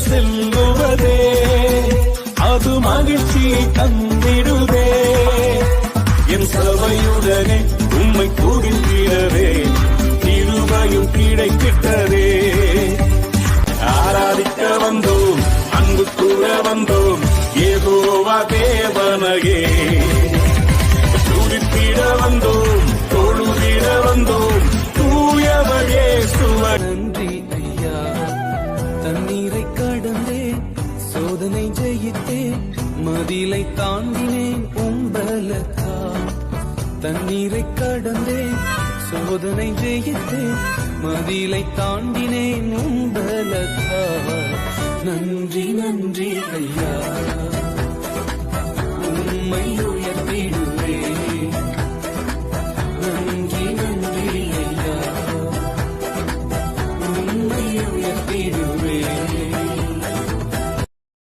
செல்லுவதே அது மகிழ்ச்சியை தந்திடுதே. என் சபையுடனே உம்மை துதித்திடவே கிருபையும் கிடைக்கிட்டதே. ஆராதிக்க வந்தோம், அன்பு கூற வந்தோம், யெகோவா தேவனையே துதித்திட வந்தோம், தொழுதிட வந்தோம், தூயவர் இயேசுவே. நன்றி ஐயா, தண்ணீரை கடந்தேன், சோதனை ஜெயித்தேன், மதிலை தாண்டினேன் உம்பலக்கா. தண்ணீரை கடந்தேன், சோதனை ஜெயித்தேன், மதிலை தாண்டினேன் உம்பலக்கா. நன்றி நன்றி ஐயா, உம்மை உயர்த்திடுவேன். நன்றி நன்றி ஐயா, உம்மை உயர்த்திடுவேன்.